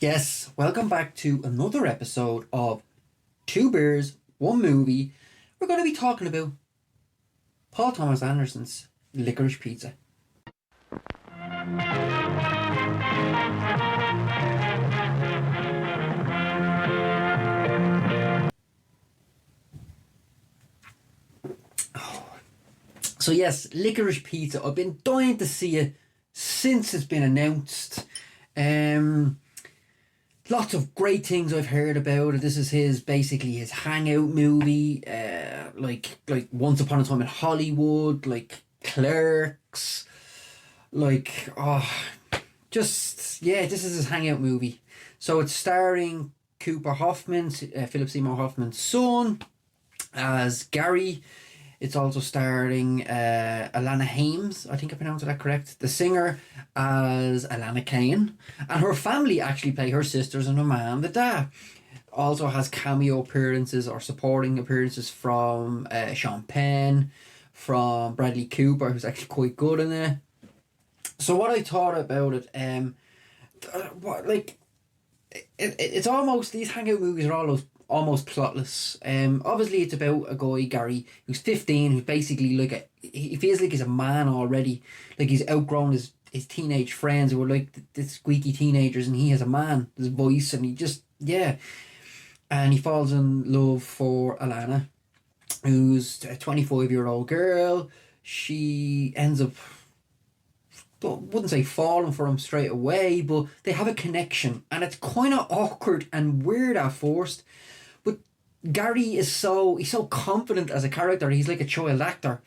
Yes, welcome back to another episode of Two Beers, One Movie. We're going to be talking about Paul Thomas Anderson's Licorice Pizza. So yes, Licorice Pizza. I've been dying to see it since it's been announced. Lots of great things I've heard about it. This is basically his hangout movie, like Once Upon a Time in Hollywood, like Clerks, this is his hangout movie. So it's starring Cooper Hoffman, Philip Seymour Hoffman's son, as Gary. It's also starring Alana Hames, I think I pronounced that correct, the singer, as Alana Kane. And her family actually play her sisters and her mum, the dad. Also has cameo appearances or supporting appearances from Sean Penn, from Bradley Cooper, who's actually quite good in it. So what I thought about it, it's almost, these hangout movies are almost plotless. Obviously it's about a guy, Gary, who's 15, who's basically he feels like he's a man already, like he's outgrown his teenage friends who were like the squeaky teenagers, and he has a man, his voice, and and he falls in love for Alana, who's a 25-year-old girl. She ends up, wouldn't say falling for him straight away, but they have a connection, and it's kind of awkward and weird at first. But Gary he's so confident as a character. He's like a child actor,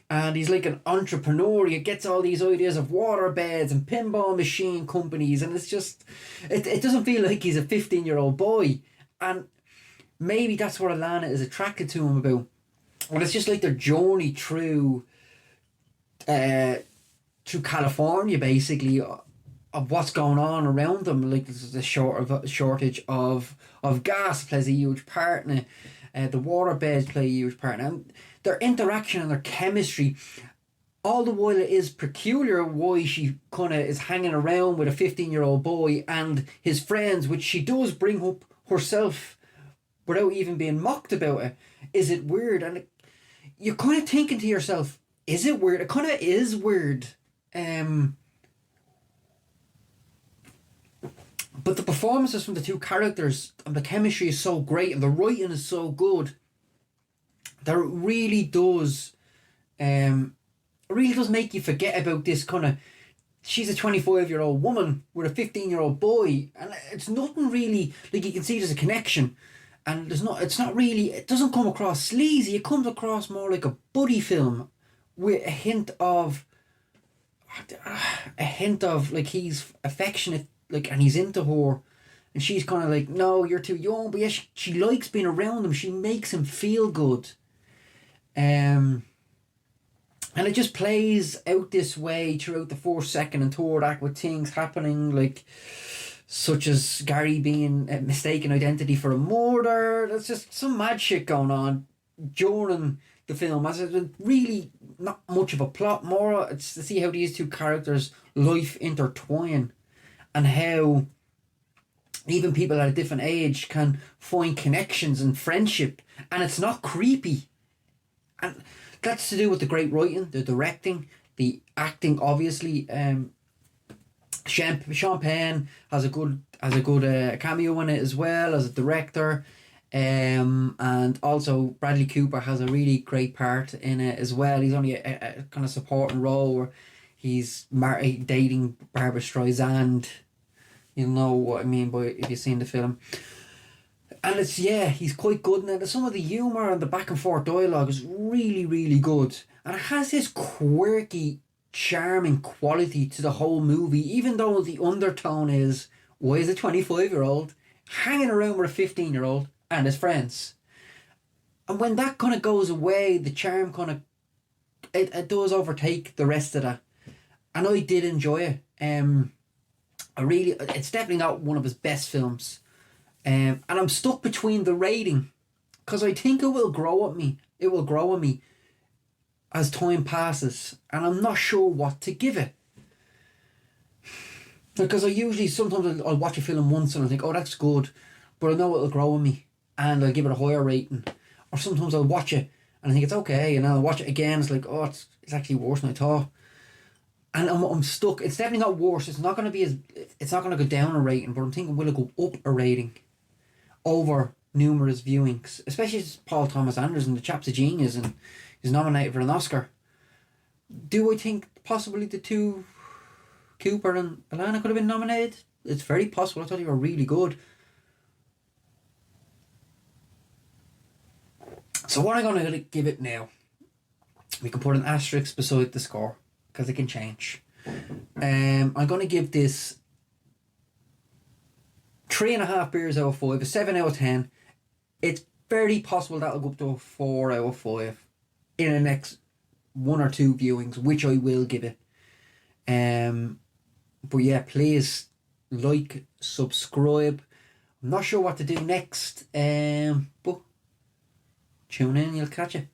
and he's like an entrepreneur. He gets all these ideas of water beds and pinball machine companies, and it's just it doesn't feel like he's a 15-year-old boy. And maybe that's what Alana is attracted to him about. And it's just like their journey through California, basically, of what's going on around them. Like there's a shortage of gas plays a huge part in it. The water beds play a huge part, and their interaction and their chemistry. All the while it is peculiar why she kind of is hanging around with a 15-year-old boy and his friends, which she does bring up herself without even being mocked about it. Is it weird? And you're kind of thinking to yourself, is it weird? It kind of is weird. But the performances from the two characters and the chemistry is so great, and the writing is so good that it really does make you forget about this kind of, she's a 25-year-old woman with a 15-year-old boy, and it's nothing really, like you can see there's a connection, and it doesn't come across sleazy. It comes across more like a buddy film with a hint of like he's affectionate, like, and he's into her, and she's kind of like, no, you're too young, but yeah, she likes being around him. She makes him feel good, and it just plays out this way throughout the first, second, and third act, with things happening like such as Gary being mistaken identity for a murder. There's just some mad shit going on during the film, as it's really not much of a plot. More it's to see how these two characters' life intertwine, and how even people at a different age can find connections and friendship, and it's not creepy. And that's to do with the great writing, the directing, the acting. Obviously, Sean Penn has a good cameo in it as well as a director. And also Bradley Cooper has a really great part in it as well. He's only a kind of supporting role where he's dating Barbara Streisand. You know what I mean by if you've seen the film. And he's quite good in it. Some of the humour and the back and forth dialogue is really, really good. And it has this quirky, charming quality to the whole movie, even though the undertone is, why is a 25-year-old hanging around with a 15-year-old and his friends? And when that kind of goes away, the charm kind of it does overtake the rest of that, and I did enjoy it. It's definitely not one of his best films, and I'm stuck between the rating, because I think it will grow on me as time passes, and I'm not sure what to give it. Because I usually, sometimes I'll watch a film once and I think, oh, that's good, but I know it'll grow on me and I'll give it a higher rating. Or sometimes I'll watch it and I think it's okay, and then I'll watch it again, it's like, oh, it's actually worse than I thought. And I'm stuck. It's definitely not worse. It's not going to be as, it's not going to go down a rating, but I'm thinking, will it go up a rating over numerous viewings? Especially as Paul Thomas Anderson, the chap's a genius and he's nominated for an Oscar. Do I think possibly the two, Cooper and Alana, could have been nominated? It's very possible. I thought they were really good. So what I'm going to give it now, we can put an asterisk beside the score because it can change. I'm going to give this 3.5 beers out of 5, a 7 out of 10. It's very possible that'll go up to a 4 out of 5 in the next 1 or 2 viewings, which I will give it. But yeah, please like, subscribe. I'm not sure what to do next, but tune in, you'll catch it.